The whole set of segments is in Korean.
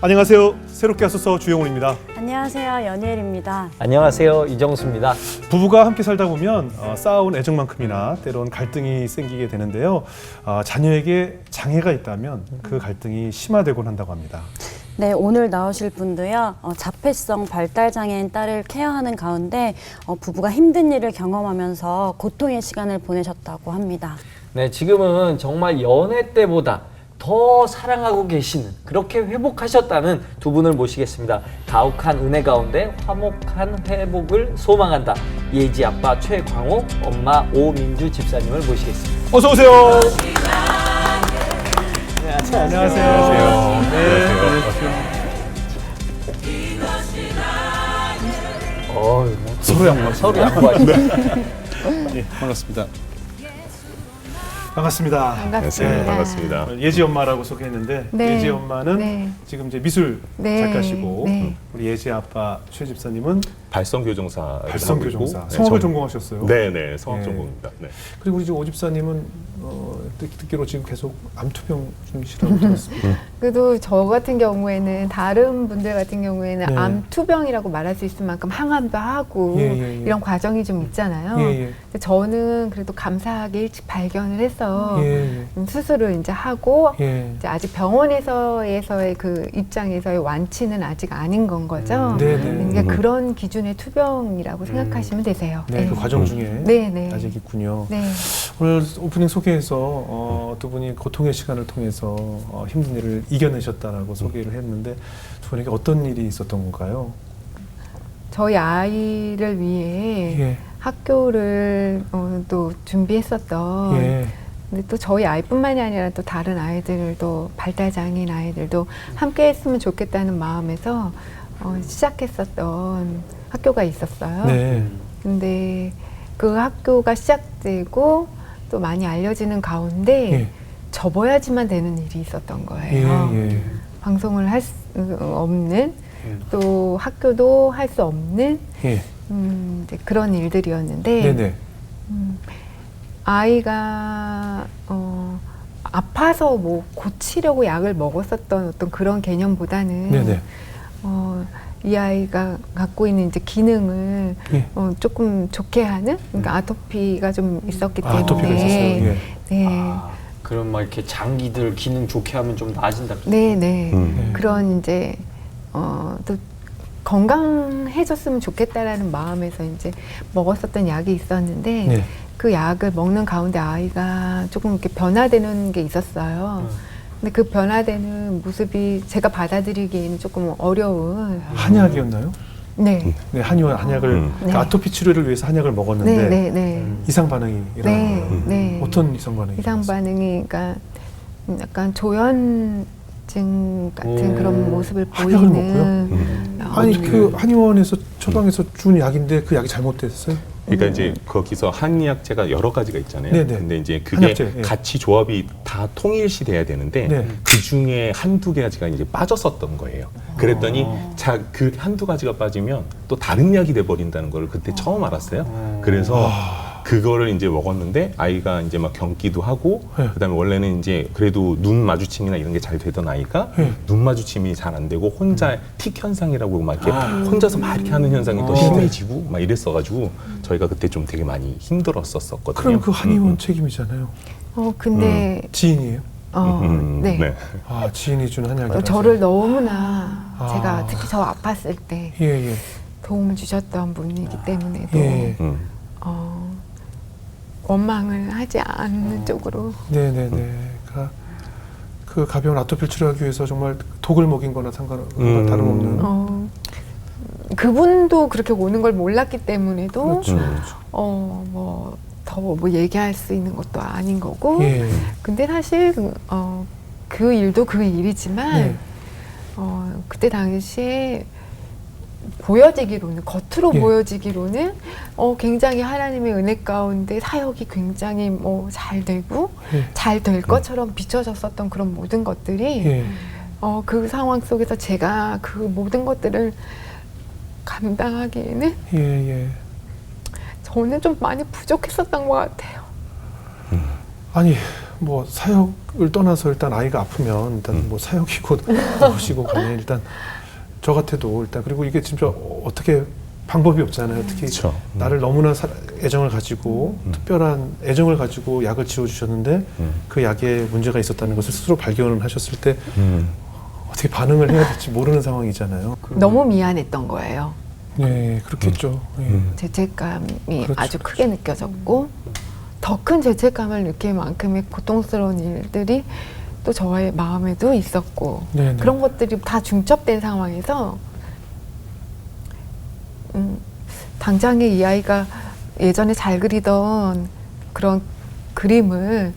안녕하세요. 새롭게 하소서 주영훈입니다. 안녕하세요. 연예일입니다. 안녕하세요. 이정수입니다. 부부가 함께 살다 보면 쌓아온 애정만큼이나 때론 갈등이 생기게 되는데요. 자녀에게 장애가 있다면 그 갈등이 심화되곤 한다고 합니다. 네, 오늘 나오실 분도요. 자폐성 발달장애인 딸을 케어하는 가운데 부부가 힘든 일을 경험하면서 고통의 시간을 보내셨다고 합니다. 네, 지금은 정말 연애 때보다 더 사랑하고 계시는, 그렇게 회복하셨다는 두 분을 모시겠습니다. 가혹한 은혜 가운데 화목한 회복을 소망한다. 예지 아빠 최광옥, 엄마 오민주 집사님을 모시겠습니다. 어서 오세요. 네, 안녕하세요. 네, 서로 양보하시네. 네, 반갑습니다. 반갑습니다. 반갑습니다. 네, 반갑습니다. 예지 엄마라고 소개했는데 네. 예지 엄마는 네. 지금 이제 미술 네. 작가시고 네. 우리 예지 아빠 최 집사님은 발성교정사. 발성교정사. 성악을 전공하셨어요. 네네, 성악 네. 전공입니다. 네. 그리고 우리 오 집사님은 듣기로 지금 계속 암투병 중이시라고 들었습니다. 그래도 저 같은 경우에는 다른 분들 같은 경우에는 네. 암투병이라고 말할 수 있을 만큼 항암도 하고 예. 이런 과정이 좀 있잖아요. 예. 근데 저는 그래도 감사하게 일찍 발견을 해서 예. 수술을 이제 하고 예. 이제 아직 병원에서의 그 입장에서의 완치는 아직 아닌 건 거죠. 네네. 그러니까 그런 기준의 투병이라고 생각하시면 되세요. 네, 그 과정 중에 네. 아직 있군요. 네. 오늘 오프닝 소개에서 두 분이 고통의 시간을 통해서 힘든 일을 이겨내셨다라고 소개를 했는데 두 분에게 어떤 일이 있었던 건가요? 저희 아이를 위해 예. 학교를 또 준비했었던 예. 근데 또 저희 아이뿐만이 아니라 또 다른 아이들도 발달장애인 아이들도 함께 했으면 좋겠다는 마음에서 시작했었던 학교가 있었어요. 네. 근데 그 학교가 시작되고 또 많이 알려지는 가운데 예. 접어야지만 되는 일이 있었던 거예요. 예. 방송을 할 수 없는 또 학교도 할 수 없는 예. 이제 그런 일들이었는데 네네. 아이가 아파서 뭐 고치려고 약을 먹었었던 어떤 그런 개념보다는 네네. 이 아이가 갖고 있는 이제 기능을 예. 조금 좋게 하는 그러니까 아토피가 좀 있었기 때문에 아토피가 있었어요. 예. 네. 그럼 막 이렇게 장기들 기능 좋게 하면 좀 나아진다. 네. 네. 그런 이제 또 건강해졌으면 좋겠다라는 마음에서 이제 먹었었던 약이 있었는데 네. 그 약을 먹는 가운데 아이가 조금 이렇게 변화되는 게 있었어요. 근데 그 변화되는 모습이 제가 받아들이기에는 조금 어려운. 한약이었나요? 네. 네, 한약을 네. 아토피 치료를 위해서 한약을 먹었는데 네. 이상 반응이 일어난 거예요. 네. 어떤 이상 반응이? 이상 반응이 그러니까 약간 조현증 같은 그런 모습을 한약을 보이는. 아니 그 한의원에서 처방해서 준 약인데 그 약이 잘못됐어요? 그러니까 이제 거기서 한의학제가 여러 가지가 있잖아요. 네네. 근데 이제 그게 한약재, 예. 같이 조합이 다 통일시 돼야 되는데 네. 그 중에 한두 가지가 이제 빠졌었던 거예요. 그랬더니 그 한두 가지가 빠지면 또 다른 약이 돼 버린다는 걸 그때 처음 알았어요. 그래서 그거를 이제 먹었는데 아이가 이제 막 경기도 하고 네. 그다음에 원래는 이제 그래도 눈 마주침이나 이런 게 잘 되던 아이가 네. 눈 마주침이 잘 안 되고 혼자 틱 현상이라고 막 이렇게 혼자서 막 이렇게 하는 현상이 더 심해지고 막 이랬어가지고 저희가 그때 좀 되게 많이 힘들었었거든요. 그럼 그 한의원 책임이잖아요. 근데 지인이에요? 네. 아, 지인이 준 한약이라서. 저를 너무나 아. 제가 특히 저 아팠을 때 예. 도움을 주셨던 분이기 때문에도 예. 원망을 하지 않는 쪽으로. 네네네. 그 가벼운 아토피를 치료하기 위해서 정말 독을 먹인 거나 다름없는. 그분도 그렇게 오는 걸 몰랐기 때문에도 그렇죠. 뭐 더 뭐 얘기할 수 있는 것도 아닌 거고. 예. 근데 사실 그 일도 그 일이지만 예. 그때 당시에 보여지기로는 겉으로 예. 보여지기로는 굉장히 하나님의 은혜 가운데 사역이 굉장히 뭐 잘 되고 예. 잘 될 것처럼 비춰졌었던 그런 모든 것들이 예. 그 상황 속에서 제가 그 모든 것들을 감당하기에는 예. 저는 좀 많이 부족했었던 것 같아요. 아니 뭐 사역을 떠나서 일단 아이가 아프면 일단 뭐 사역이고 무엇이고 간에 일단 저 같아도 일단 그리고 이게 진짜 어떻게 방법이 없잖아요. 특히 그쵸. 나를 너무나 애정을 가지고 특별한 애정을 가지고 약을 지어주셨는데 그 약에 문제가 있었다는 것을 스스로 발견을 하셨을 때 어떻게 반응을 해야 될지 모르는 상황이잖아요. 너무 미안했던 거예요. 네, 그렇겠죠. 예. 죄책감이 그렇죠, 아주 크게 느껴졌고 더 큰 죄책감을 느낄 만큼의 고통스러운 일들이 또 저의 마음에도 있었고 네네. 그런 것들이 다 중첩된 상황에서 당장에 이 아이가 예전에 잘 그리던 그런 그림을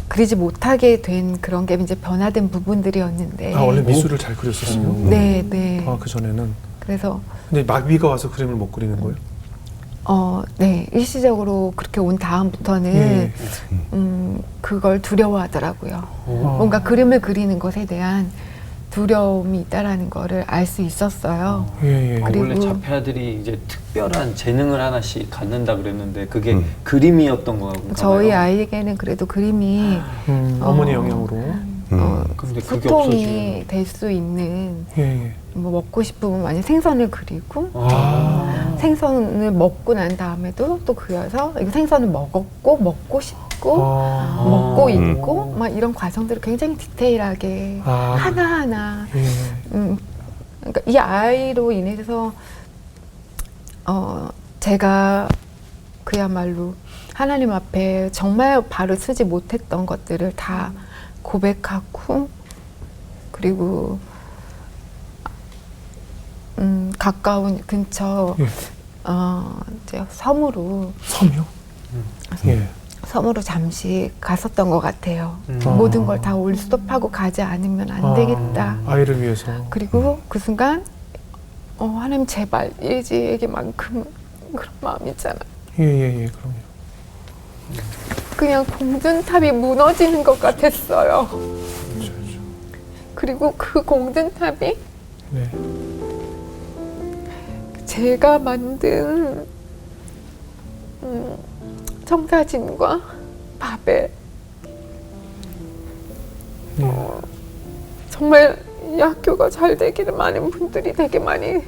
그리지 못하게 된 그런 게 이제 변화된 부분들이었는데 원래 미술을 잘 그렸었어요. 네, 네. 그 전에는. 그래서 근데 마비가 와서 그림을 못 그리는 거예요? 네. 일시적으로 그렇게 온 다음부터는 예. 그걸 두려워하더라고요. 어. 뭔가 그림을 그리는 것에 대한 두려움이 있다라는 거를 알 수 있었어요. 예, 예. 그리고- 원래 자폐아들이 이제 특별한 재능을 하나씩 갖는다 그랬는데 그게 그림이었던 건가요? 저희 아이에게는 그래도 그림이 어머니 영향으로. 근데 그게 소통이 없어지면 될 수 있는 예, 예. 뭐 먹고 싶으면 만약 생선을 그리고 생선을 먹고 난 다음에도 또 그려서 이거 생선을 먹었고 먹고 싶고 먹고 있고 막 이런 과정들을 굉장히 디테일하게 하나하나 예. 그러니까 이 아이로 인해서 제가 그야말로 하나님 앞에 정말 발을 쓰지 못했던 것들을 다 고백하고 그리고 가까운 근처 예. 이제 섬으로 섬이요? 예. 섬으로 잠시 갔었던 것 같아요. 아. 모든 걸 다 올스톱하고 가지 않으면 안 되겠다. 아이를 위해서. 그리고 그 순간 하나님 제발 예지에게만큼 그런 마음 있잖아. 예, 예, 예. 그럼요. 그냥 공든탑이 무너지는 것 같았어요. 그리고 그 공든탑이 네. 제가 만든 청사진과 바벨 정말 이 학교가 잘 되기를 많은 분들이 되게 많이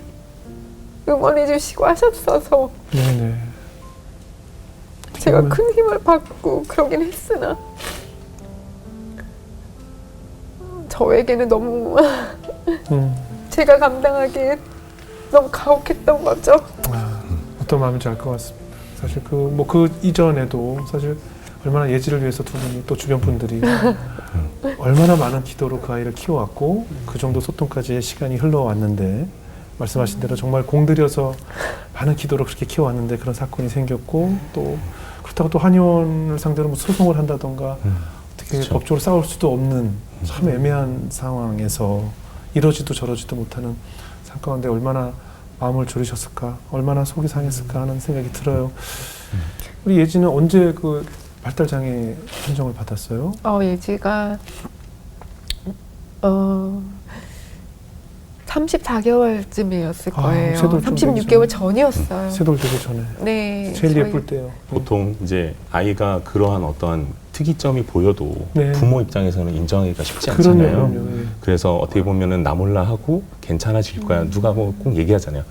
응원해 주시고 하셨어서 네, 네. 제가 큰 힘을 받고 그러긴 했으나 저에게는 너무 제가 감당하기에 너무 가혹했던 거죠. 어떤 마음인지 알 것 같습니다. 사실 그 이전에도 사실 얼마나 예지를 위해서 두 분이 또 주변 분들이 얼마나 많은 기도로 그 아이를 키워왔고 그 정도 소통까지의 시간이 흘러왔는데 말씀하신 대로 정말 공들여서 많은 기도로 그렇게 키워왔는데 그런 사건이 생겼고 또 그렇다고 또 한의원을 상대로 뭐 소송을 한다던가 어떻게 그쵸. 법적으로 싸울 수도 없는 참 애매한 상황에서 이러지도 저러지도 못하는 사건인데 얼마나 마음을 졸이셨을까, 얼마나 속이 상했을까 하는 생각이 들어요. 우리 예지는 언제 그 발달장애 판정을 받았어요? 예지가 34개월쯤이었을 거예요. 세돌 좀 36개월 되기 전이었어요. 세돌 되기 전에. 네, 제일 저희- 예쁠 때요. 보통 이제 아이가 그러한 어떠한 특이점이 보여도 네. 부모 입장에서는 인정하기가 쉽지 그럼요, 않잖아요. 그럼요. 예. 그래서 어떻게 보면은 나 몰라 하고 괜찮아질 거야. 누가 뭐 꼭 얘기하잖아요.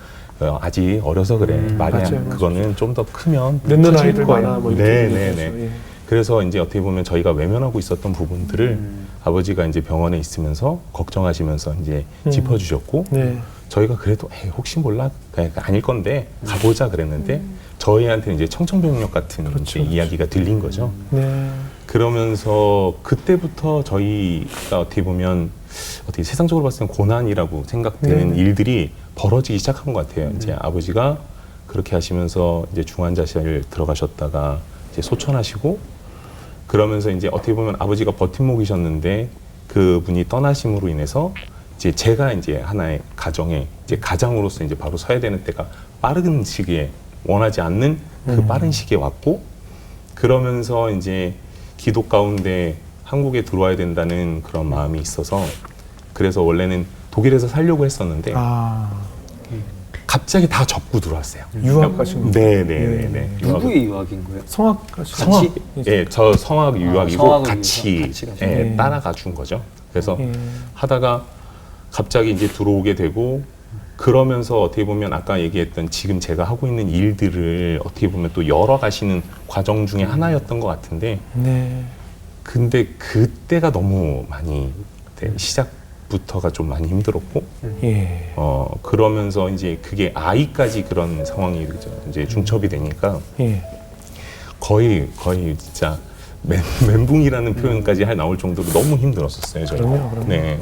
아직 어려서 그래. 말이야. 맞아요. 그거는 좀 더 크면 늦는 커질 아이들 거예요. 많아 뭐 이렇게 네, 얘기하죠. 네, 네. 예. 그래서 이제 어떻게 보면 저희가 외면하고 있었던 부분들을 아버지가 이제 병원에 있으면서 걱정하시면서 이제 짚어주셨고 네. 저희가 그래도 혹시 몰라 그냥 아닐 건데 가보자 그랬는데 저희한테는 이제 청천벽력 같은 그렇죠, 이제 그렇죠. 이야기가 들린 거죠. 네. 그러면서 그때부터 저희가 어떻게 보면 어떻게 세상적으로 봤을 땐 고난이라고 생각되는 네. 일들이 벌어지기 시작한 것 같아요. 이제 아버지가 그렇게 하시면서 이제 중환자실 들어가셨다가 이제 소천하시고 그러면서 이제 어떻게 보면 아버지가 버팀목이셨는데 그분이 떠나심으로 인해서 이제 제가 이제 하나의 가정에 이제 가장으로서 이제 바로 서야 되는 때가 빠른 시기에 원하지 않는 그 빠른 시기에 왔고 그러면서 이제 기도 가운데 한국에 들어와야 된다는 그런 마음이 있어서 그래서 원래는 독일에서 살려고 했었는데 갑자기 다 접고 들어왔어요. 유학 가신 거. 네네네. 누구의 유학인 거예요? 성악 가신 성악, 예, 저 성악 유학이고 성악을 같이, 같이 가신 예, 거예요. 따라가 준 거죠. 그래서 예. 하다가 갑자기 이제 들어오게 되고 그러면서 어떻게 보면 아까 얘기했던 지금 제가 하고 있는 일들을 어떻게 보면 또 열어가시는 과정 중에 하나였던 것 같은데 네. 근데 그때가 너무 많이 시작부터가 좀 많이 힘들었고 예. 그러면서 이제 그게 아이까지 그런 상황이 이제 중첩이 되니까 예. 거의 진짜 멘붕이라는 표현까지 나올 정도로 너무 힘들었었어요. 저희가. 그럼요. 네.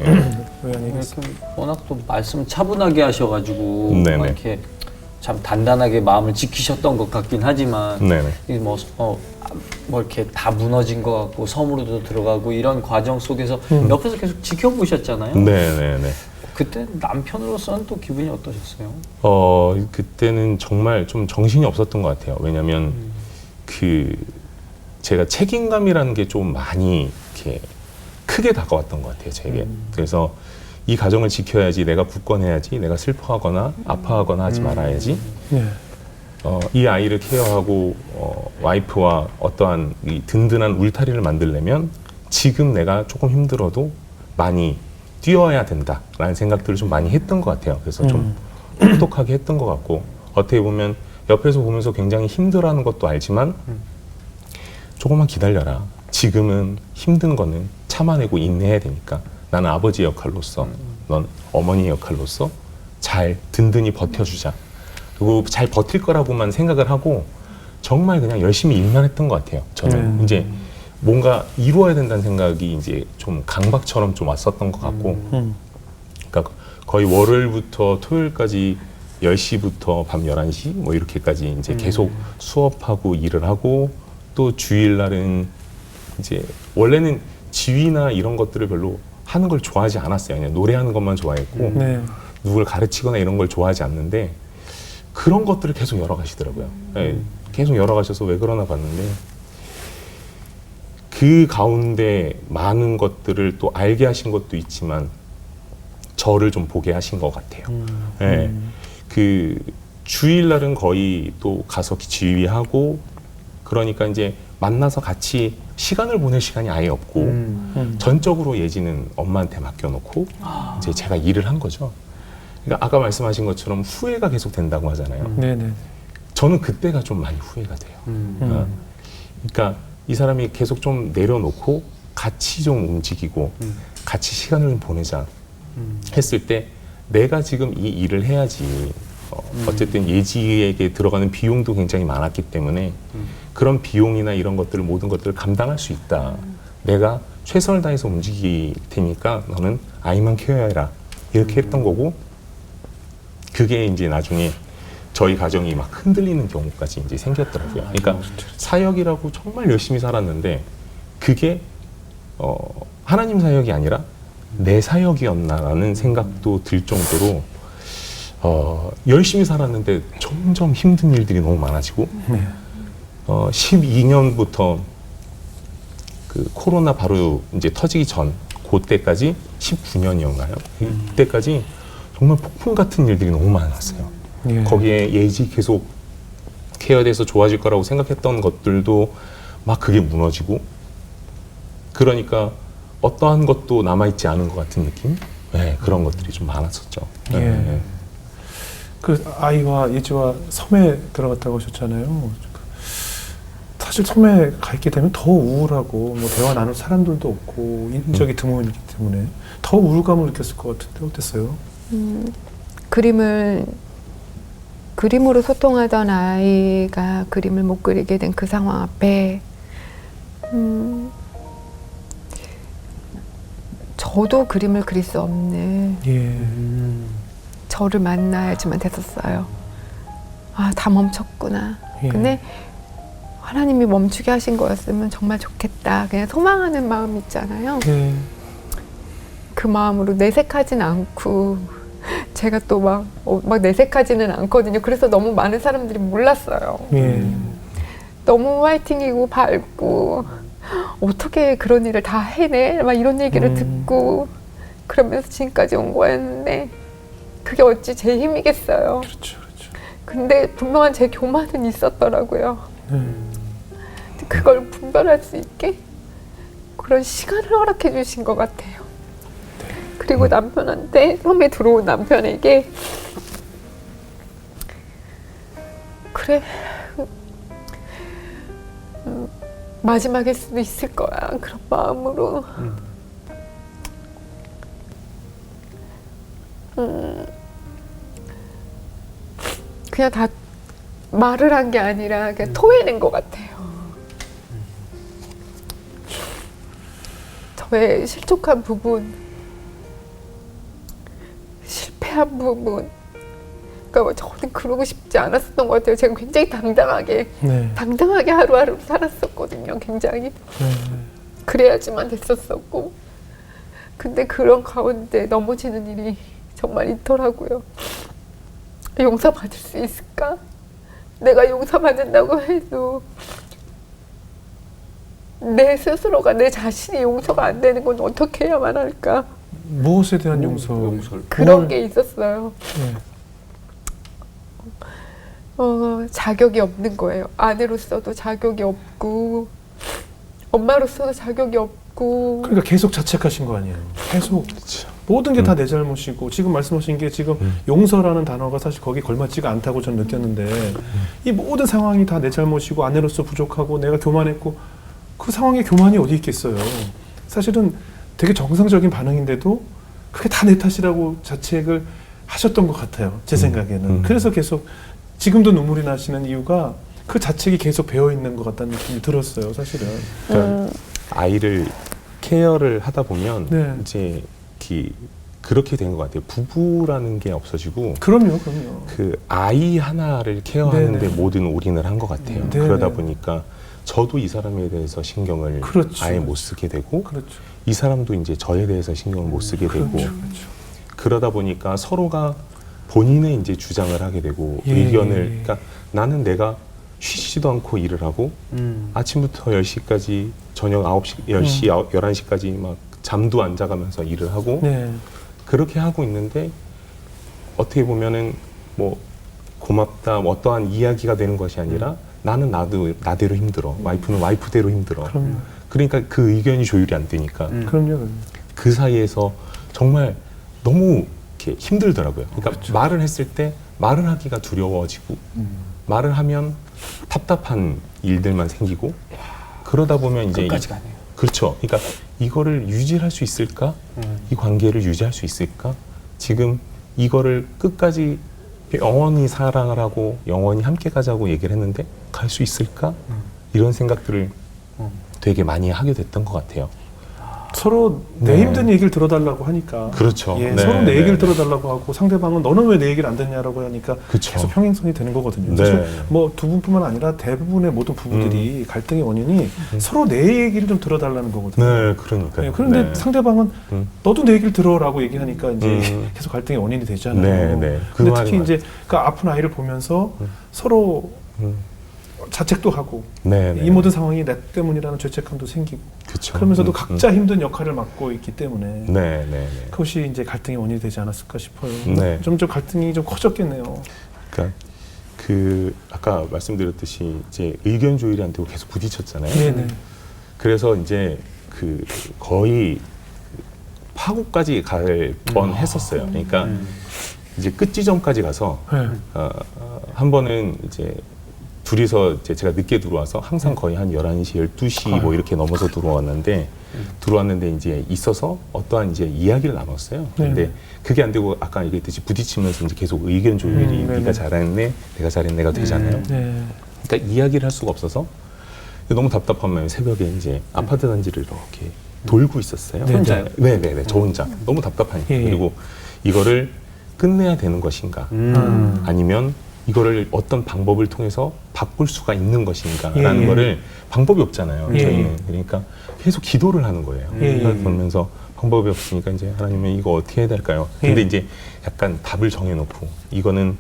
왜 아니겠어요? 이렇게 워낙 또 말씀 차분하게 하셔가지고 네네. 막 이렇게 참 단단하게 마음을 지키셨던 것 같긴 하지만 네네. 이게 뭐 이렇게 다 무너진 것 같고 섬으로도 들어가고 이런 과정 속에서 옆에서 계속 지켜보셨잖아요. 네네네. 그때 남편으로서는 또 기분이 어떠셨어요? 그때는 정말 좀 정신이 없었던 것 같아요. 왜냐면 제가 책임감이라는 게 좀 많이 이렇게 크게 다가왔던 것 같아요, 제게. 그래서 이 가정을 지켜야지, 내가 굳건해야지, 내가 슬퍼하거나 아파하거나 하지 말아야지. 네. 이 아이를 케어하고 와이프와 어떠한 이 든든한 울타리를 만들려면 지금 내가 조금 힘들어도 많이 뛰어야 된다라는 생각들을 좀 많이 했던 것 같아요. 그래서 좀 똑똑하게 했던 것 같고 어떻게 보면 옆에서 보면서 굉장히 힘들어하는 것도 알지만 조금만 기다려라. 지금은 힘든 거는 참아내고 인내해야 되니까 나는 아버지 역할로서 넌 어머니 역할로서 잘 든든히 버텨주자. 그리고 잘 버틸 거라고만 생각을 하고 정말 그냥 열심히 일만 했던 것 같아요. 저는 이제 뭔가 이루어야 된다는 생각이 이제 좀 강박처럼 좀 왔었던 것 같고 그러니까 거의 월요일부터 토요일까지 10시부터 밤 11시 뭐 이렇게까지 이제 계속 수업하고 일을 하고 또 주일날은 이제 원래는 지휘나 이런 것들을 별로 하는 걸 좋아하지 않았어요. 그냥 노래하는 것만 좋아했고 네. 누굴 가르치거나 이런 걸 좋아하지 않는데 그런 것들을 계속 열어가시더라고요. 네, 계속 열어가셔서 왜 그러나 봤는데 그 가운데 많은 것들을 또 알게 하신 것도 있지만 저를 좀 보게 하신 것 같아요. 네, 그 주일날은 거의 또 가서 지휘하고 그러니까 이제 만나서 같이 시간을 보낼 시간이 아예 없고 전적으로 예지는 엄마한테 맡겨놓고 이제 제가 일을 한 거죠. 그러니까 아까 말씀하신 것처럼 후회가 계속 된다고 하잖아요. 네네. 저는 그때가 좀 많이 후회가 돼요. 그러니까 이 사람이 계속 좀 내려놓고 같이 좀 움직이고 같이 시간을 좀 보내자 했을 때 내가 지금 이 일을 해야지 어쨌든 예지에게 들어가는 비용도 굉장히 많았기 때문에 그런 비용이나 이런 것들을 모든 것들을 감당할 수 있다. 내가 최선을 다해서 움직일 테니까 너는 아이만 케어해라. 이렇게 했던 거고 그게 이제 나중에 저희 가정이 막 흔들리는 경우까지 이제 생겼더라고요. 그러니까 사역이라고 정말 열심히 살았는데 그게 하나님 사역이 아니라 내 사역이었나라는 생각도 들 정도로 열심히 살았는데 점점 힘든 일들이 너무 많아지고 12년부터 그 코로나 바로 이제 터지기 전 그때까지 19년이었나요? 그때까지 정말 폭풍 같은 일들이 너무 많았어요. 예. 거기에 예지 계속 케어돼서 좋아질 거라고 생각했던 것들도 막 그게 무너지고 그러니까 어떠한 것도 남아있지 않은 것 같은 느낌? 네, 그런 것들이 좀 많았었죠. 예. 네. 그 아이와 예지와 섬에 들어갔다고 하셨잖아요. 사실 섬에 가 있게 되면 더 우울하고 뭐 대화 나눌 사람들도 없고 인적이 드물기 때문에 더 우울감을 느꼈을 것 같은데 어땠어요? 그림으로 소통하던 아이가 그림을 못 그리게 된 그 상황 앞에 저도 그림을 그릴 수 없는 예. 저를 만나야지만 됐었어요. 아, 다 멈췄구나. 예. 근데 하나님이 멈추게 하신 거였으면 정말 좋겠다. 그냥 소망하는 마음 있잖아요. 예. 그 마음으로 내색하진 않고 제가 또 막 내색하지는 않거든요. 그래서 너무 많은 사람들이 몰랐어요. 예. 너무 화이팅이고 밝고 어떻게 그런 일을 다 해내? 막 이런 얘기를 듣고 그러면서 지금까지 온 거였는데 그게 어찌 제 힘이겠어요. 그렇죠. 근데 분명한 제 교만은 있었더라고요. 네. 그걸 분별할 수 있게 그런 시간을 허락해 주신 것 같아요. 그리고 남편한테, 처음에 들어온 남편에게 그래, 마지막일 수도 있을 거야, 그런 마음으로 그냥 다 말을 한 게 아니라 그냥 토해낸 것 같아요. 저의 실족한 부분, 실패한 부분, 그러니까 저는 그러고 싶지 않았었던 것 같아요. 제가 굉장히 당당하게 네. 하루하루 살았었거든요. 굉장히 네. 그래야지만 됐었었고, 근데 그런 가운데 넘어지는 일이 정말 있더라고요. 용서받을 수 있을까? 내가 용서받는다고 해도 내 스스로가, 내 자신이 용서가 안 되는 건 어떻게 해야만 할까? 무엇에 대한 용서? 용서를. 그런 게 있었어요. 네. 자격이 없는 거예요. 아내로서도 자격이 없고, 엄마로서도 자격이 없고. 그러니까 계속 자책하신 거 아니에요. 계속 모든 게 다 내 잘못이고, 지금 말씀하신 게 지금 용서라는 단어가 사실 거기에 걸맞지가 않다고 저는 느꼈는데, 이 모든 상황이 다 내 잘못이고 아내로서 부족하고 내가 교만했고, 그 상황에 교만이 어디 있겠어요. 사실은 되게 정상적인 반응인데도 그게 다 내 탓이라고 자책을 하셨던 것 같아요. 제 생각에는. 그래서 계속 지금도 눈물이 나시는 이유가 그 자책이 계속 배어 있는 것 같다는 느낌이 들었어요, 사실은. 그러니까 아이를 케어를 하다 보면 네. 이제 그렇게 된 것 같아요. 부부라는 게 없어지고 그럼요. 그 아이 하나를 케어하는데 네네. 모든 올인을 한 것 같아요. 네네. 그러다 보니까 저도 이 사람에 대해서 신경을 그렇죠. 아예 못 쓰게 되고, 그렇죠. 이 사람도 이제 저에 대해서 신경을 못 쓰게 되고, 그렇죠. 그러다 보니까 서로가 본인의 이제 주장을 하게 되고, 예. 의견을, 그러니까 나는 내가 쉬지도 않고 일을 하고 아침부터 10시까지 저녁 9시, 10시, 11시까지 막 잠도 안 자가면서 일을 하고 네. 그렇게 하고 있는데, 어떻게 보면은 뭐 고맙다, 뭐 어떠한 이야기가 되는 것이 아니라 나는 나대로 힘들어, 와이프는 와이프대로 힘들어. 그럼요. 그러니까 그 의견이 조율이 안 되니까 그럼요. 그 사이에서 정말 너무 이렇게 힘들더라고요. 그러니까 말을 했을 때 말을 하기가 두려워지고, 말을 하면 답답한 일들만 생기고, 그러다 보면 이제 끝까지 가네요. 그렇죠. 그러니까 이거를 유지할 수 있을까? 이 관계를 유지할 수 있을까? 지금 이거를 끝까지 영원히 사랑을 하고 영원히 함께 가자고 얘기를 했는데 갈 수 있을까? 이런 생각들을 되게 많이 하게 됐던 것 같아요. 서로 내 네. 힘든 얘기를 들어달라고 하니까. 그렇죠. 예, 네, 서로 내 네, 얘기를 네. 들어달라고 하고, 상대방은 너는 왜 내 얘기를 안 듣냐라고 하니까 그쵸. 계속 평행선이 되는 거거든요. 네. 사실 뭐 두 분뿐만 아니라 대부분의 모든 부부들이 갈등의 원인이 서로 내 얘기를 좀 들어달라는 거거든요. 네, 그러니까요. 예, 그런데 네. 상대방은 음. 너도 내 얘기를 들어라고 얘기하니까 이제 음. 계속 갈등의 원인이 되잖아요. 네, 네. 그 근데 말이 특히 이제 그 아픈 아이를 보면서 서로 음. 자책도 하고, 네, 네. 이 모든 상황이 내 때문이라는 죄책감도 생기고, 그쵸. 그러면서도 각자 힘든 역할을 맡고 있기 때문에 네, 네, 네. 그것이 이제 갈등의 원인이 되지 않았을까 싶어요. 네. 점점 갈등이 좀 커졌겠네요. 그러니까 그 아까 말씀드렸듯이 이제 의견 조율이 안 되고 계속 부딪혔잖아요. 네네. 그래서 이제 그 거의 파국까지 갈 뻔했었어요. 그러니까 이제 끝 지점까지 가서 네. 한 번은 이제 둘이서 이제 제가 늦게 들어와서 항상 거의 한 11시, 12시 뭐 이렇게 넘어서 들어왔는데 이제 있어서 어떠한 이제 이야기를 나눴어요. 근데 그게 안 되고 아까 얘기했듯이 부딪히면서 이제 계속 의견 조율이 네네. 네가 잘했네, 내가 잘했네가 되잖아요. 네. 그러니까 이야기를 할 수가 없어서 너무 답답하면 새벽에 이제 아파트 단지를 이렇게 돌고 있었어요. 네, 혼자요? 네네네, 저 혼자. 너무 답답하니까. 예. 그리고 이거를 끝내야 되는 것인가, 아니면 이거를 어떤 방법을 통해서 바꿀 수가 있는 것인가라는 예. 거를 방법이 없잖아요. 예. 저희는. 그러니까 계속 기도를 하는 거예요. 예. 그러면서 방법이 없으니까 이제 하나님은 이거 어떻게 해야 될까요? 근데 예. 이제 약간 답을 정해놓고 이거는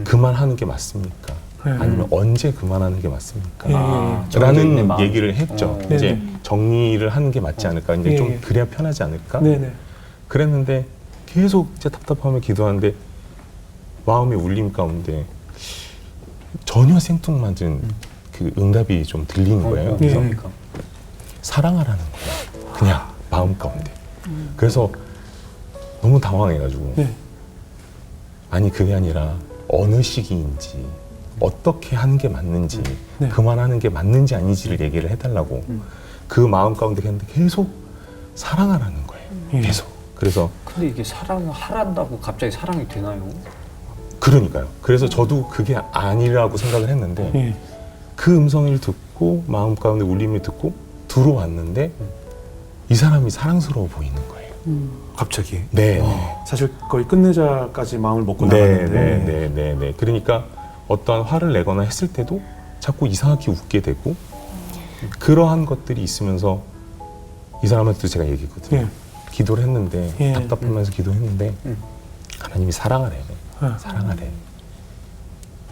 그만하는 게 맞습니까? 예. 아니면 언제 그만하는 게 맞습니까? 정해져 있네, 라는 마음이. 얘기를 했죠. 어. 이제 네네. 정리를 하는 게 맞지 않을까? 이제 예. 좀 그래야 편하지 않을까? 네네. 그랬는데 계속 이제 답답하면 기도하는데 마음의 울림 가운데 전혀 생뚱맞은 그 응답이 좀 들리는 거예요. 그래서 그러니까. 사랑하라는 거야. 그냥 마음 가운데. 그래서 너무 당황해가지고 네. 아니 그게 아니라 어느 시기인지 어떻게 하는 게 맞는지 네. 그만하는 게 맞는지 아닌지를 얘기를 해달라고 그 마음 가운데 했는데 계속 사랑하라는 거예요. 예. 계속. 그래서 근데 이게 사랑을 하란다고 갑자기 사랑이 되나요? 그러니까요. 그래서 저도 그게 아니라고 생각을 했는데 예. 그 음성을 듣고 마음 가운데 울림을 듣고 들어왔는데 이 사람이 사랑스러워 보이는 거예요. 갑자기. 네. 사실 거의 끝내자까지 마음을 먹고 네, 나갔는데. 네, 네, 네, 네. 그러니까 어떠한 화를 내거나 했을 때도 자꾸 이상하게 웃게 되고 그러한 것들이 있으면서 이 사람한테도 제가 얘기했거든요. 예. 기도를 했는데 예. 답답하면서 기도했는데 하나님이 사랑하래. 아. 사랑하래.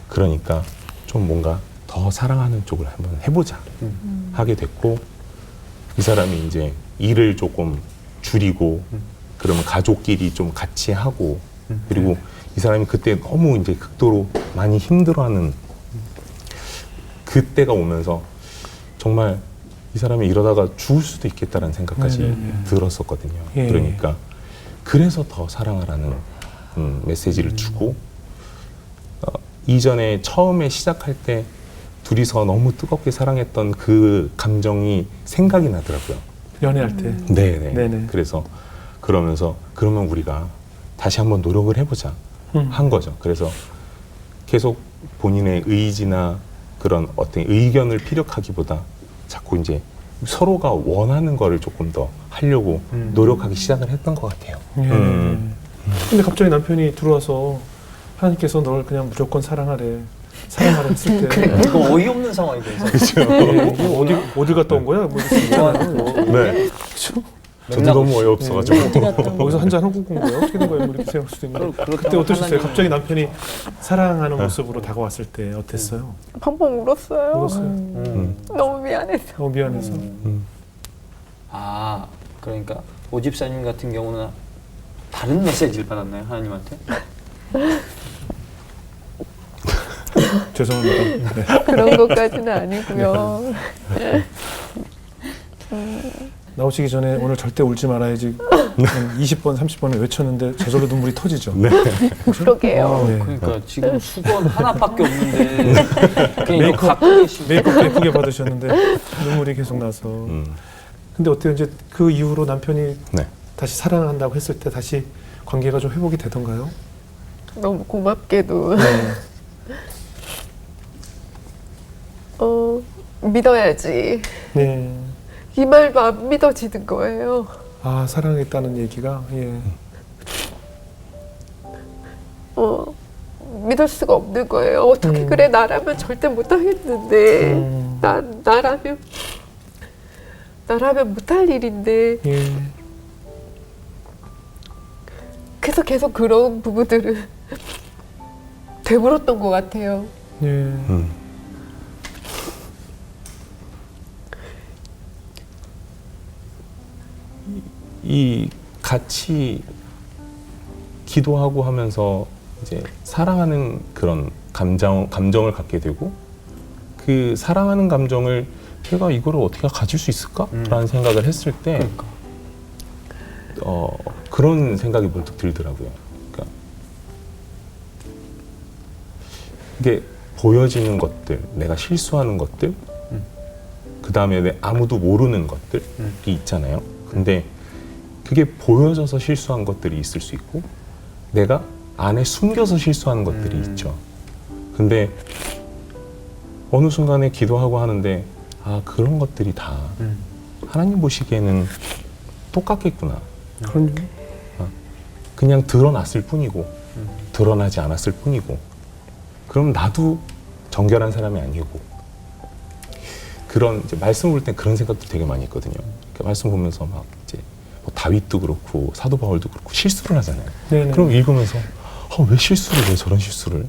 그러니까 좀 뭔가 더 사랑하는 쪽을 한번 해보자 하게 됐고 이 사람이 이제 일을 조금 줄이고 그러면 가족끼리 좀 같이 하고 그리고 이 사람이 그때 너무 이제 극도로 많이 힘들어하는 그때가 오면서 정말 이 사람이 이러다가 죽을 수도 있겠다라는 생각까지 들었었거든요. 예. 그러니까 그래서 더 사랑하라는 메시지를 주고 이전에 처음에 시작할 때 둘이서 너무 뜨겁게 사랑했던 그 감정이 생각이 나더라고요. 연애할 때. 네네. 네네. 그래서 그러면서 그러면 우리가 다시 한번 노력을 해보자 한 거죠. 그래서 계속 본인의 의지나 그런 어떤 의견을 피력하기보다 자꾸 이제 서로가 원하는 거를 조금 더 하려고 노력하기 시작을 했던 것 같아요. 예. 근데 갑자기 남편이 들어와서 하나님께서 널 그냥 무조건 사랑하래. 사랑하라 했을 때. 이거 어이없는 상황이 돼서. 예, 이게 어딜 갔다 온 거야? 뭐 이럴 수 있잖아요. 네. 그쵸? 저도 너무 어이없어가지고. 어디 갔다 온 거기서 한잔 하고 온 거야? 어떻게 된 거야? 뭐 이렇게 생각할 수도 있는데. 그렇다고 그때 어떠셨어요? 하나님은- 갑자기 남편이 사랑하는 모습으로 다가왔을 때 어땠어요? 방금 울었어요. 울었어요? 너무 미안해서. 너무 미안해서. 아, 그러니까 오집사님 같은 경우는 다른 메시지를 받았나요? 하나님한테? 죄송합니다. 네. 그런 것까지는 아니고요. 나오시기 전에 오늘 절대 울지 말아야지 20번, 30번을 외쳤는데 저절로 눈물이 터지죠. 네. 그러게요. 네. 그러니까 지금 수건 하나밖에 없는데 그냥 이거 갖고 계신 메이크업 예쁘게 받으셨는데 눈물이 계속 나서. 근데 어때요? 이제 그 이후로 남편이 네. 다시 사랑한다고 했을 때 다시 관계가 좀 회복이 되던가요? 너무 고맙게도. 네. 믿어야지. 네. 이 말도 안 믿어지는 거예요. 아, 사랑했다는 얘기가, 예. 믿을 수가 없는 거예요. 어떻게 그래, 나라면 절대 못하겠는데. 나라면 못할 일인데. 예. 그래서 계속 그런 부부들을 되물었던 것 같아요. 예. 이 같이 기도하고 하면서 이제 사랑하는 그런 감정을 갖게 되고 그 사랑하는 감정을 내가 이거를 어떻게 가질 수 있을까라는 생각을 했을 때 그러니까. 그런 생각이 문득 들더라고요. 그러니까 이게 보여지는 것들, 내가 실수하는 것들, 그 다음에 아무도 모르는 것들이 있잖아요. 근데 그게 보여져서 실수한 것들이 있을 수 있고 내가 안에 숨겨서 실수하는 것들이 있죠. 근데 어느 순간에 기도하고 하는데 아 그런 것들이 다 하나님 보시기에는 똑같겠구나. 그럼요. 그냥 드러났을 뿐이고 드러나지 않았을 뿐이고 그럼 나도 정결한 사람이 아니고 그런 이제 말씀 볼 땐 그런 생각도 되게 많이 있거든요. 그러니까 말씀 보면서 막 이제 뭐 다윗도 그렇고 사도 바울도 그렇고 실수를 하잖아요. 네네. 그럼 읽으면서 왜 실수를 왜 저런 실수를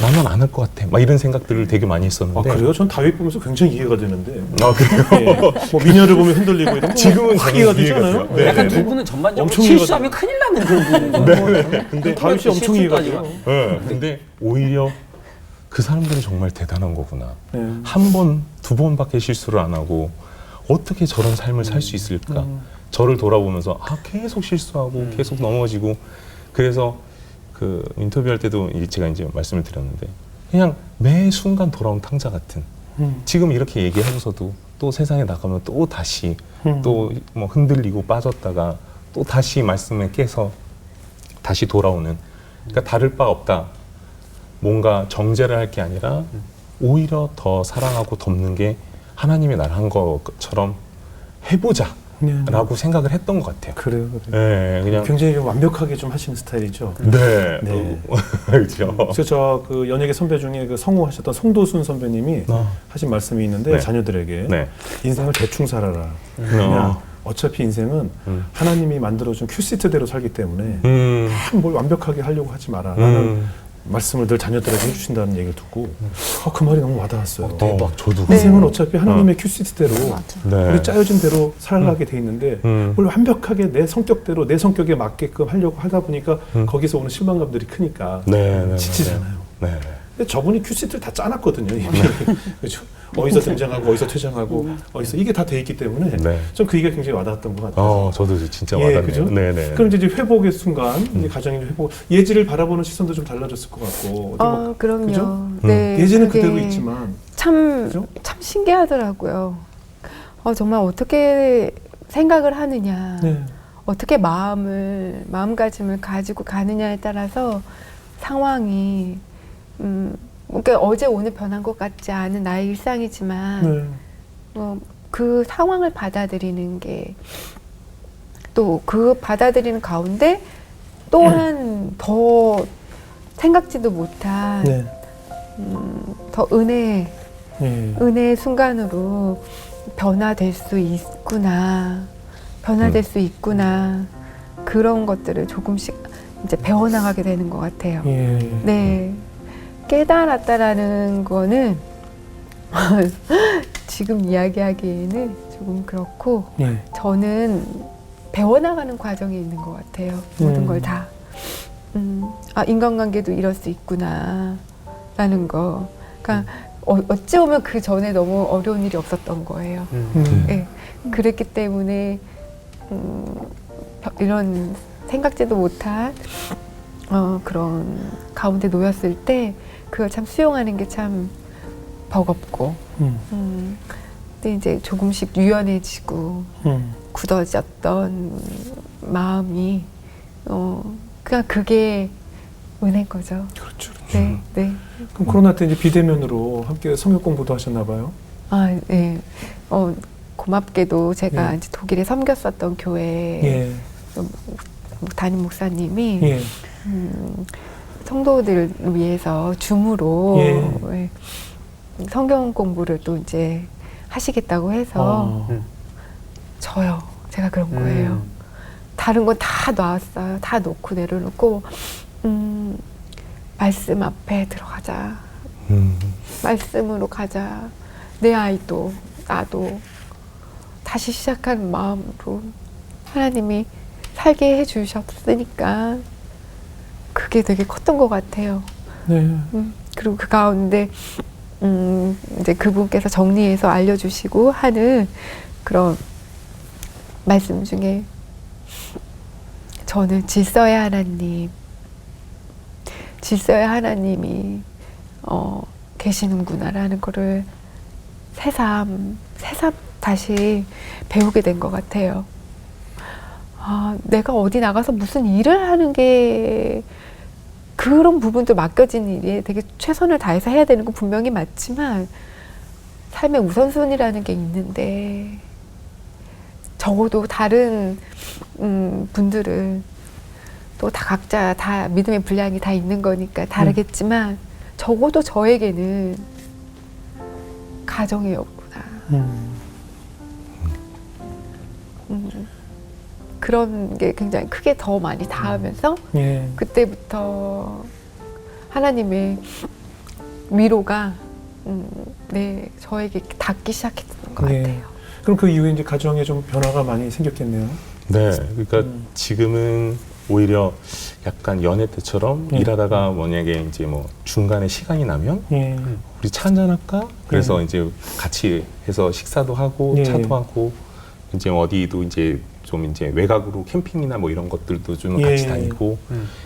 나는 안 할 것 같아. 막 이런 생각들을 되게 많이 아 했었는데. 그래요? 전 다윗 보면서 굉장히 이해가 되는데. 아, 그래요? 예. 뭐 미녀를 보면 흔들리고 이런 거 지금은 확 저는 이해가 이해가 되잖아요. 돼요. 네. 약간 두 분은 전반적으로 엄청 실수하면 큰일 나는 그런 분이죠. 근데 다윗이 엄청 이해가 돼요. 네. 근데 오히려 그 사람들은 정말 대단한 거구나. 네. 한 번, 두 번밖에 실수를 안 하고 어떻게 저런 삶을 살 수 있을까? 저를 돌아보면서 계속 실수하고 계속 넘어지고 그래서 그 인터뷰할 때도 제가 이제 말씀을 드렸는데 그냥 매 순간 돌아온 탕자 같은 지금 이렇게 얘기하고서도 또 세상에 나가면 또 다시 또 뭐 흔들리고 빠졌다가 또 다시 말씀에 깨서 다시 돌아오는 그러니까 다를 바 없다. 뭔가 정죄를 할 게 아니라 오히려 더 사랑하고 덮는 게 하나님이 나를 한 것처럼 해보자 라고 생각을 했던 것 같아요. 그래요. 네, 그냥 굉장히 좀 완벽하게 좀 하시는 스타일이죠. 네, 네. 그렇죠. 그래서 저 그 연예계 선배 중에 그 성우하셨던 송도순 선배님이 하신 말씀이 있는데 네. 자녀들에게 네. 인생을 대충 살아라. 그냥 어차피 인생은 하나님이 만들어준 큐시트대로 살기 때문에 뭘 완벽하게 하려고 하지 마라. 라는 말씀을 늘 자녀들에게 해주신다는 얘기를 듣고 그 말이 너무 와닿았어요. 대박. 저도 인생은 어차피 하나님의 큐시트대로 네. 우리 짜여진 대로 살아가게 돼 있는데 뭘 완벽하게 내 성격대로 내 성격에 맞게끔 하려고 하다 보니까 거기서 오는 실망감들이 크니까 네, 지치잖아요. 네. 근데 저분이 큐시트를 다 짜놨거든요. 이미. 그렇죠? 어디서 등장하고 어디서 퇴장하고 어디서 이게 다 돼 있기 때문에 네. 좀 그 얘기가 굉장히 와닿았던 것 같아요. 저도 진짜 예, 와닿네요. 그죠? 네네. 그럼 이제 회복의 순간, 이제 가정의 회복, 예지를 바라보는 시선도 좀 달라졌을 것 같고. 어디 뭐, 그럼요. 그죠? 네, 예지는 그게 그대로 있지만, 참 그죠? 신기하더라고요. 정말 어떻게 생각을 하느냐, 네. 어떻게 마음가짐을 가지고 가느냐에 따라서 상황이 그러니까 어제 오늘 변한 것 같지 않은 나의 일상이지만 네. 그 상황을 받아들이는 게 또 그 받아들이는 가운데 또한 더 생각지도 못한 네. 더 네. 은혜의 순간으로 변화될 수 있구나, 변화될 수 있구나, 그런 것들을 조금씩 이제 배워나가게 되는 것 같아요. 예. 네. 깨달았다라는 거는 지금 이야기하기에는 조금 그렇고 예. 저는 배워나가는 과정이 있는 것 같아요. 모든 걸 다. 인간관계도 이럴 수 있구나 라는 거. 그러니까 어찌 보면 그 전에 너무 어려운 일이 없었던 거예요. 네. 그랬기 때문에 이런 생각지도 못한 그런 가운데 놓였을 때 그걸 참 수용하는 게 참 버겁고 근데 이제 조금씩 유연해지고 굳어졌던 마음이 그냥 그게 은혜인 거죠. 그렇죠. 네, 네. 그럼 코로나 때 이제 비대면으로 함께 성역 공부도 하셨나 봐요? 네. 고맙게도 제가 예. 이제 독일에 섬겼었던 교회 예. 담임 목사님이 예. 성도들을 위해서 줌으로 예. 성경 공부를 또 이제 하시겠다고 해서 제가 그런 거예요. 다른 건 다 놨어요. 다 놓고 내려놓고 말씀 앞에 들어가자. 말씀으로 가자. 내 아이도 나도 다시 시작하는 마음으로 하나님이 살게 해주셨으니까 그게 되게 컸던 것 같아요. 네. 그리고 그 가운데 이제 그분께서 정리해서 알려주시고 하는 그런 말씀 중에 저는 질서의 하나님이 계시는구나라는 거를 새삼 다시 배우게 된 것 같아요. 내가 어디 나가서 무슨 일을 하는 게 그런 부분도 맡겨진 일에 되게 최선을 다해서 해야 되는 건 분명히 맞지만 삶의 우선순위라는 게 있는데 적어도 다른 분들은 또 다 각자 다 믿음의 분량이 다 있는 거니까 다르겠지만 적어도 저에게는 가정이 없구나. 그런 게 굉장히 크게 더 많이 닿으면서 예. 그때부터 하나님의 위로가 네, 저에게 닿기 시작했던 것 예. 같아요. 그럼 그 이후에 이제 가정에 좀 변화가 많이 생겼겠네요. 네, 그러니까 지금은 오히려 약간 연애 때처럼 일하다가 만약에 이제 뭐 중간에 시간이 나면 예. 우리 차 한잔 할까? 그래서 이제 같이 해서 식사도 하고 예. 차도 하고 이제 어디도 이제 좀 이제 외곽으로 캠핑이나 뭐 이런 것들도 좀 예. 같이 다니고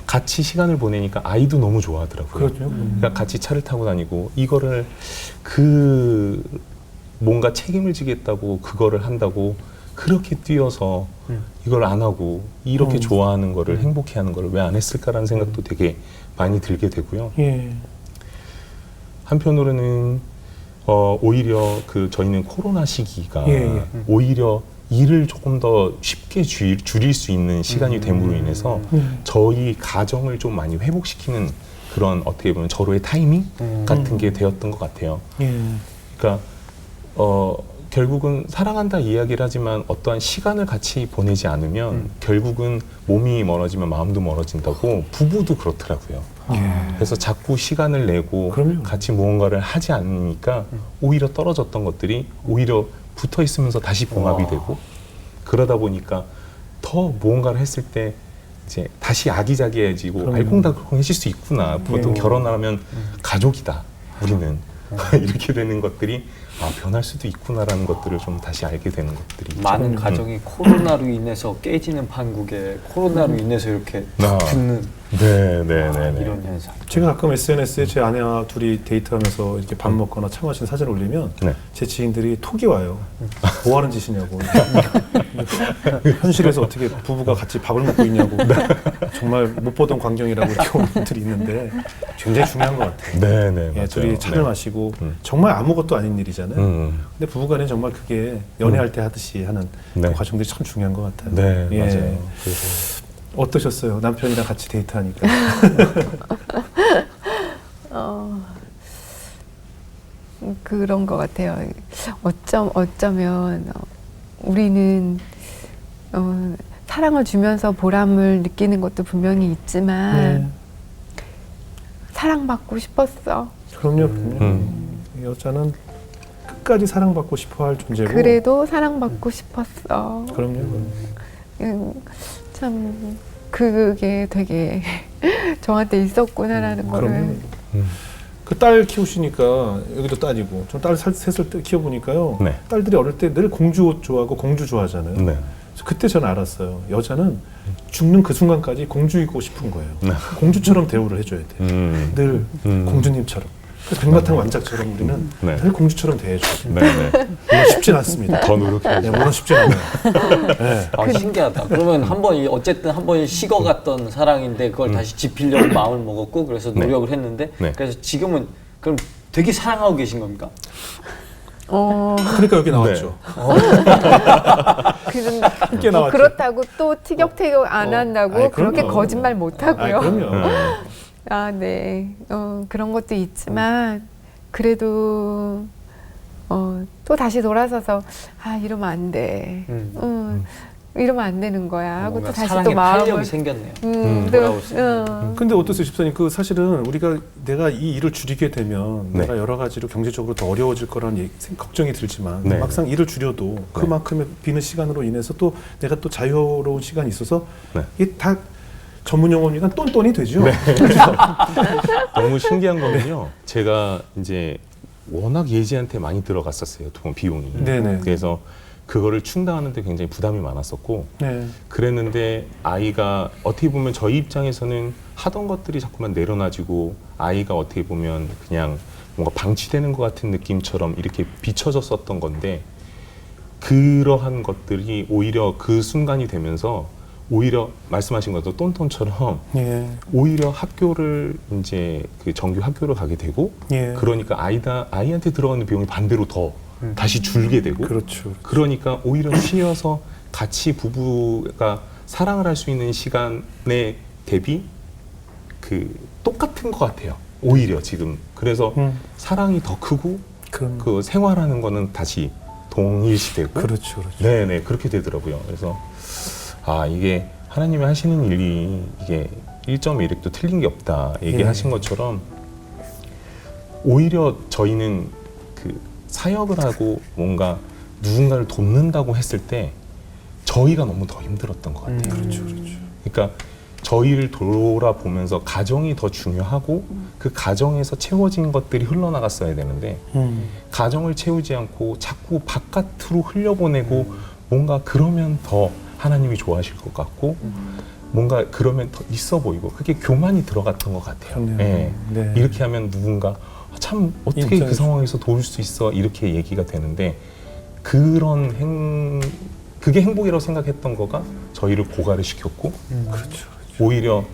같이 시간을 보내니까 아이도 너무 좋아하더라고요. 그렇죠. 그러니까 같이 차를 타고 다니고 이거를 그 뭔가 책임을 지겠다고 그거를 한다고 그렇게 뛰어서 이걸 안 하고 이렇게 좋아하는 거를 행복해하는 거를 왜 안 했을까라는 생각도 되게 많이 들게 되고요. 예. 한편으로는 오히려 그 저희는 코로나 시기가 예. 오히려 일을 조금 더 쉽게 줄일 수 있는 시간이 됨으로 인해서 저희 가정을 좀 많이 회복시키는 그런 어떻게 보면 서로의 타이밍 같은 게 되었던 것 같아요. 예. 그러니까 결국은 사랑한다 이야기를 하지만 어떠한 시간을 같이 보내지 않으면 결국은 몸이 멀어지면 마음도 멀어진다고 부부도 그렇더라고요. 그래서 자꾸 시간을 내고 그럼요. 같이 무언가를 하지 않으니까 오히려 떨어졌던 것들이 오히려 붙어 있으면서 다시 봉합이 되고 그러다 보니까 더 무언가를 했을 때 이제 다시 아기자기해지고 그럼요. 알콩달콩해질 수 있구나. 보통 예. 결혼하면 가족이다. 우리는 이렇게 되는 것들이 변할 수도 있구나라는 것들을 좀 다시 알게 되는 것들이 많은 있죠. 가정이 코로나로 인해서 깨지는 판국에 코로나로 인해서 이렇게 아. 붙는 네. 이런 현상. 제가 가끔 SNS에 제 아내와 둘이 데이트하면서 이렇게 밥 먹거나 차 마시는 사진을 올리면 네. 제 지인들이 톡이 와요. 뭐 하는 짓이냐고. 현실에서 어떻게 부부가 같이 밥을 먹고 있냐고. 정말 못 보던 광경이라고 이렇게 오는 분들이 있는데 굉장히 중요한 것 같아요. 네네 예, 맞아요. 둘이 차를 네. 마시고 정말 아무것도 아닌 일이잖아요. 근데 부부간에 정말 그게 연애할 때 하듯이 하는 네. 그 과정들이 참 중요한 것 같아요. 네 예. 맞아요. 그래서 어떠셨어요? 남편이랑 같이 데이트하니까. 그런 것 같아요. 어쩌면 우리는 사랑을 주면서 보람을 느끼는 것도 분명히 있지만 사랑받고 싶었어. 그럼요. 여자는 끝까지 사랑받고 싶어할 존재고. 그래도 사랑받고 싶었어. 그럼요. 참 그게 되게 저한테 있었구나라는 거를. 그럼요. 그 딸 키우시니까 여기도 딸이고 전 딸 셋을 키워보니까요. 네. 딸들이 어릴 때 늘 공주 옷 좋아하고 공주 좋아하잖아요. 네. 그래서 그때 저는 알았어요. 여자는 죽는 그 순간까지 공주이고 싶은 거예요. 네. 공주처럼 대우를 해줘야 돼. 늘 공주님처럼. 그래서 백마탄 왕자처럼 우리는 네. 늘 공주처럼 대해줘요. 네네. 물론 쉽진 않습니다. 더 노력해야죠. 네, 물론 쉽진 않아요. 네. 신기하다. 그러면 어쨌든 한 번 식어갔던 사랑인데 그걸 다시 지피려고 마음을 먹었고 그래서 네. 노력을 했는데 네. 그래서 지금은 그럼 되게 사랑하고 계신 겁니까? 그러니까 여기 나왔죠. 함께 뭐 나왔죠. 그렇다고 또 티격태격 안 한다고 아이, 그렇게 그럼요. 거짓말 못 하고요. 그럼요. 네. 그런 것도 있지만 그래도 또 다시 돌아서서 이러면 안 돼. 이러면 안 되는 거야 하고 또 뭔가 다시 사랑의 또 마음을 탄력이 생겼네요. 또, 돌아올 수 있는. 근데 어떠세요, 집사님? 그 사실은 내가 이 일을 줄이게 되면 네. 내가 여러 가지로 경제적으로 더 어려워질 거라는 걱정이 들지만 네. 막상 일을 줄여도 그만큼의 비는 시간으로 인해서 또 내가 또 자유로운 시간이 있어서 네. 이게 다 전문 용어니까 똔똔이 되죠. 너무 신기한 거는요. 제가 이제 워낙 예지한테 많이 들어갔었어요. 돈 비용이. 네네. 그래서 그거를 충당하는데 굉장히 부담이 많았었고 네. 그랬는데 아이가 어떻게 보면 저희 입장에서는 하던 것들이 자꾸만 내려놔지고 아이가 어떻게 보면 그냥 뭔가 방치되는 것 같은 느낌처럼 이렇게 비춰졌었던 건데 그러한 것들이 오히려 그 순간이 되면서 오히려 말씀하신 것도 똔똔처럼 예. 오히려 학교를 이제 그 정규 학교를 가게 되고 예. 그러니까 아이한테 들어가는 비용이 반대로 더 다시 줄게 되고 그렇죠. 그러니까 오히려 쉬어서 같이 부부가 사랑을 할 수 있는 시간에 대비 그 똑같은 것 같아요. 오히려 지금 그래서 사랑이 더 크고 그럼 그 생활하는 거는 다시 동일시되고 그렇죠. 그렇죠. 네네 그렇게 되더라고요. 그래서 이게 하나님이 하시는 일이 이게 1.1획도 틀린 게 없다 얘기하신 것처럼 오히려 저희는 그 사역을 하고 뭔가 누군가를 돕는다고 했을 때 저희가 너무 더 힘들었던 것 같아요. 그렇죠, 그렇죠. 그러니까 저희를 돌아보면서 가정이 더 중요하고 그 가정에서 채워진 것들이 흘러나갔어야 되는데 가정을 채우지 않고 자꾸 바깥으로 흘려보내고 뭔가 그러면 더 하나님이 좋아하실 것 같고 뭔가 그러면 더 있어 보이고 그게 교만이 들어갔던 것 같아요. 그렇네요. 예. 네. 이렇게 하면 누군가 참 어떻게 그 입장에서. 상황에서 도울 수 있어 이렇게 얘기가 되는데 그런 그게 행복이라고 생각했던 거가 저희를 고갈을 시켰고 그렇죠. 오히려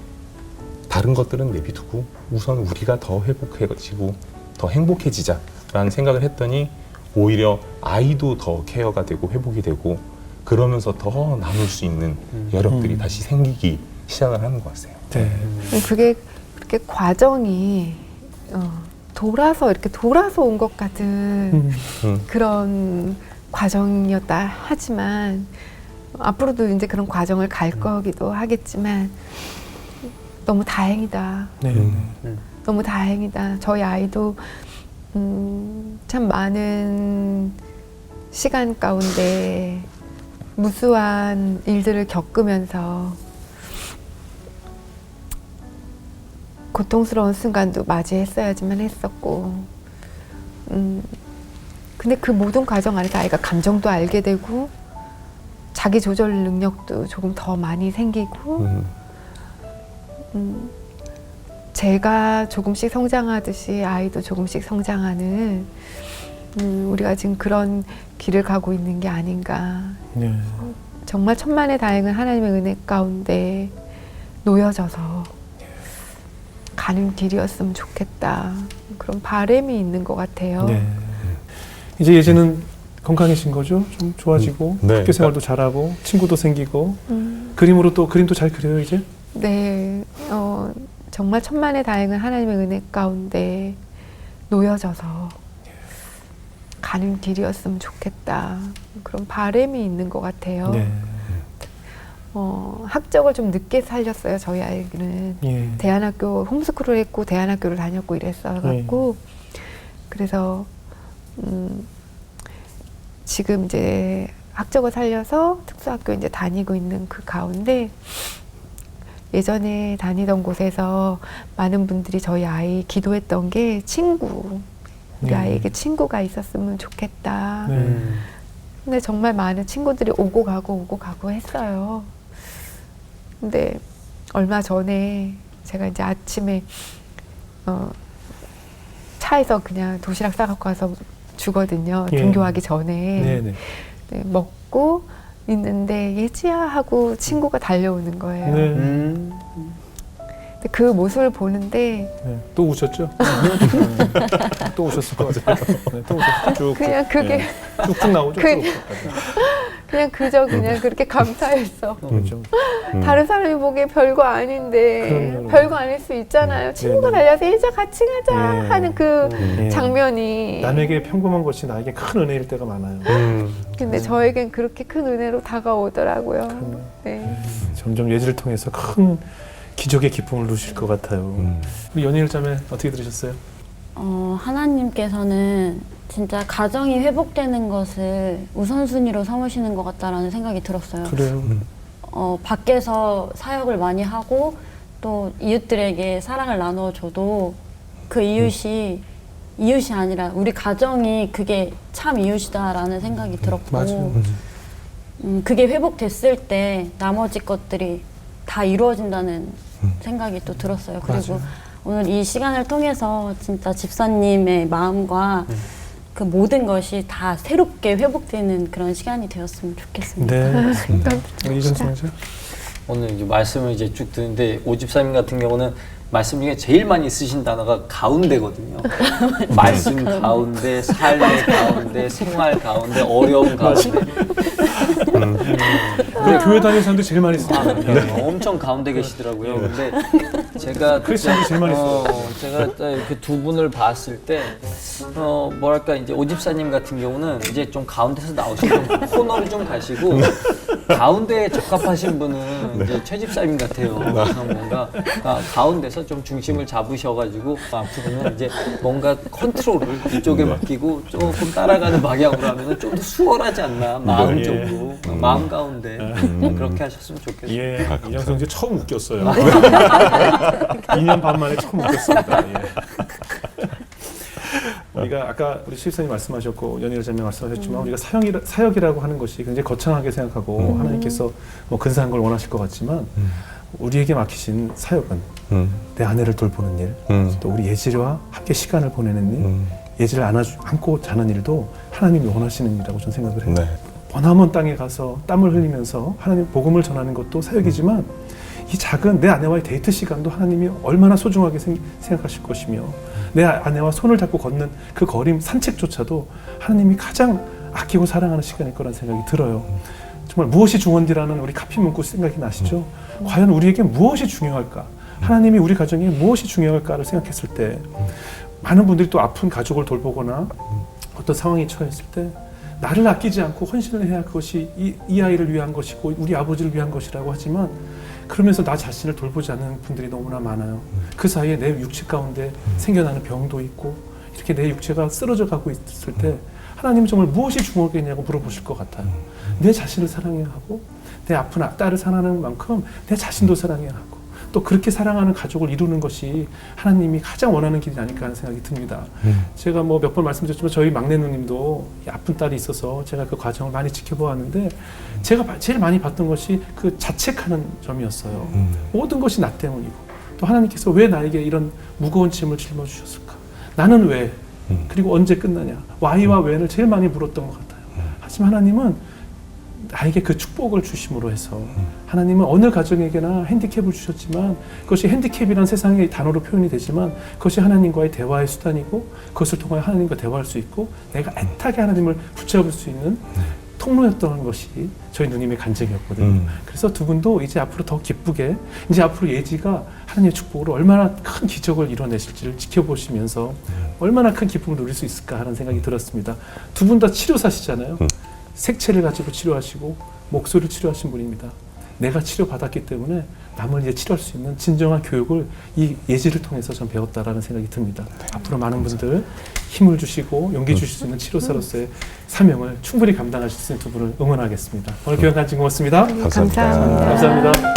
다른 것들은 내비두고 우선 우리가 더 회복해지고 더 행복해지자라는 생각을 했더니 오히려 아이도 더 케어가 되고 회복이 되고 그러면서 더 나눌 수 있는 여력들이 다시 생기기 시작을 하는 것 같아요. 네. 그게 그렇게 과정이 이렇게 돌아서 온 것 같은 그런 과정이었다 하지만 앞으로도 이제 그런 과정을 갈 거기도 하겠지만 너무 다행이다. 네. 너무 다행이다. 저희 아이도 참 많은 시간 가운데 무수한 일들을 겪으면서 고통스러운 순간도 맞이했어야지만 했었고 근데 그 모든 과정 안에서 아이가 감정도 알게 되고 자기 조절 능력도 조금 더 많이 생기고 제가 조금씩 성장하듯이 아이도 조금씩 성장하는 우리가 지금 그런 길을 가고 있는 게 아닌가. 네. 정말 천만의 다행은 하나님의 은혜 가운데 놓여져서 가는 길이었으면 좋겠다. 그런 바람이 있는 것 같아요. 네. 이제 예전은 건강해진 거죠? 좀 좋아지고 네. 학교 생활도 잘하고 친구도 생기고 그림도 잘 그려요 이제? 네, 정말 천만의 다행은 하나님의 은혜 가운데 놓여져서 가는 길이었으면 좋겠다. 그런 바람이 있는 것 같아요. 네. 학적을 좀 늦게 살렸어요. 저희 아이는 예. 대안학교 홈스쿨을 했고 대안학교를 다녔고 이랬어갖고 그래서 지금 이제 학적을 살려서 특수학교 이제 다니고 있는 그 가운데 예전에 다니던 곳에서 많은 분들이 저희 아이 기도했던 게 친구. 우리 아이에게 친구가 있었으면 좋겠다. 근데 정말 많은 친구들이 오고 가고 했어요. 근데 얼마 전에 제가 이제 아침에 차에서 그냥 도시락 싸갖고 와서 주거든요. 예. 등교하기 전에. 네네. 네, 먹고 있는데 예지야 하고 친구가 달려오는 거예요. 네. 근데 그 모습을 보는데 네. 또 우셨죠? 네. 또 우셨을 것 같아요. 네, 또 우셨죠. 쭉. 그냥 그게 네. 쭉쭉 나오죠. 그- 쭉. 그냥 그냥 그렇게 감사했어. 그렇죠. 다른 사람이 보기에 별거 아닌데 그럼요. 별거 아닐 수 있잖아요. 친구가 네네. 달려서 예지야 같이 가자 네. 하는 그 네. 장면이 남에게 평범한 것이 나에게 큰 은혜일 때가 많아요. 근데 저에겐 그렇게 큰 은혜로 다가오더라고요. 그럼요. 네. 점점 예지를 통해서 큰 기적의 기쁨을 누실 것 같아요. 우리 연예일 자매 어떻게 들으셨어요? 하나님께서는 진짜 가정이 회복되는 것을 우선순위로 삼으시는 것 같다라는 생각이 들었어요. 그래요. 밖에서 사역을 많이 하고 또 이웃들에게 사랑을 나눠줘도 그 이웃이 아니라 우리 가정이 그게 참 이웃이다라는 생각이 들었고 맞아요. 그게 회복됐을 때 나머지 것들이 다 이루어진다는 생각이 또 들었어요. 그리고 맞아요. 오늘 이 시간을 통해서 진짜 집사님의 마음과 그 모든 것이 다 새롭게 회복되는 그런 시간이 되었으면 좋겠습니다. 네, 맞습니다. 우리 이정수 형제. 오늘 이제 말씀을 이제 쭉 듣는데 오집사님 같은 경우는 말씀 중에 제일 많이 쓰신 단어가 가운데거든요. 말씀 가운데, 삶의 가운데, 생활 가운데, 어려움 가운데. 그 교회 다니는 사람들이 제일 많이 씁니다. 엄청 가운데 계시더라고요. 근데 제가 크리스천이 제일 많이 써요. 제가 이렇게 두 분을 봤을 때 뭐랄까 이제 오집사님 같은 경우는 이제 좀 가운데서 나오시고 코너로 좀 가시고 가운데에 적합하신 분은 이제 최 집사님 같아요. 그래서 뭔가 가운데서 좀 중심을 잡으셔가지고 앞으로는 이제 뭔가 컨트롤을 이쪽에 맡기고 조금 따라가는 방향으로 하면은 좀 더 수월하지 않나 마음적으로 마음 가운데 그렇게 하셨으면 좋겠어요. 예, 이양성 이제 처음 웃겼어요. 2년 반 만에 처음 웃겼습니다. 예. 우리가 아까 우리 시집사님 말씀하셨고 연희라 자매 말씀하셨지만 우리가 사역이라고 하는 것이 굉장히 거창하게 생각하고 하나님께서 뭐 근사한 걸 원하실 것 같지만 우리에게 맡기신 사역은 내 아내를 돌보는 일, 또 우리 예지와 함께 시간을 보내는 일, 예지를 안고 자는 일도 하나님이 원하시는 일이라고 저는 생각을 해요. 네. 머나먼 땅에 가서 땀을 흘리면서 하나님 복음을 전하는 것도 사역이지만 이 작은 내 아내와의 데이트 시간도 하나님이 얼마나 소중하게 생각하실 것이며 내 아내와 손을 잡고 걷는 그 거리 산책조차도 하나님이 가장 아끼고 사랑하는 시간일 거라는 생각이 들어요. 정말 무엇이 중원디라는 우리 카피 문구 생각이 나시죠? 과연 우리에게 무엇이 중요할까? 하나님이 우리 가정에 무엇이 중요할까를 생각했을 때 많은 분들이 또 아픈 가족을 돌보거나 어떤 상황에 처했을 때 나를 아끼지 않고 헌신을 해야 그것이 이 아이를 위한 것이고 우리 아버지를 위한 것이라고 하지만 그러면서 나 자신을 돌보지 않는 분들이 너무나 많아요. 그 사이에 내 육체 가운데 생겨나는 병도 있고 이렇게 내 육체가 쓰러져 가고 있을 때 하나님은 정말 무엇이 중요하겠냐고 물어보실 것 같아요. 내 자신을 사랑해야 하고 내 아픈 딸을 사랑하는 만큼 내 자신도 사랑해야 하고 또 그렇게 사랑하는 가족을 이루는 것이 하나님이 가장 원하는 길이 아닐까 하는 생각이 듭니다. 제가 뭐 몇 번 말씀드렸지만 저희 막내 누님도 아픈 딸이 있어서 제가 그 과정을 많이 지켜보았는데 제가 제일 많이 봤던 것이 그 자책하는 점이었어요. 모든 것이 나 때문이고 또 하나님께서 왜 나에게 이런 무거운 짐을 짊어주셨을까? 나는 왜? 그리고 언제 끝나냐? Why와 when을 제일 많이 물었던 것 같아요. 하지만 하나님은 나에게 그 축복을 주심으로 해서 하나님은 어느 가정에게나 핸디캡을 주셨지만 그것이 핸디캡이란 세상의 단어로 표현이 되지만 그것이 하나님과의 대화의 수단이고 그것을 통하여 하나님과 대화할 수 있고 내가 애타게 하나님을 붙잡을 수 있는 통로였던 것이 저희 누님의 간증이었거든요. 그래서 두 분도 이제 앞으로 더 기쁘게 이제 앞으로 예지가 하나님의 축복으로 얼마나 큰 기적을 이뤄내실지를 지켜보시면서 얼마나 큰 기쁨을 누릴 수 있을까 하는 생각이 들었습니다. 두 분 다 치료사시잖아요. 색채를 가지고 치료하시고 목소리를 치료하신 분입니다. 내가 치료받았기 때문에 남을 이제 치료할 수 있는 진정한 교육을 이 예지를 통해서 전 배웠다라는 생각이 듭니다. 앞으로 많은 분들 힘을 주시고 용기 주실 수 있는 치료사로서의 사명을 충분히 감당하실 수 있는 두 분을 응원하겠습니다. 오늘 교양 간증 고맙습니다. 감사합니다. 감사합니다.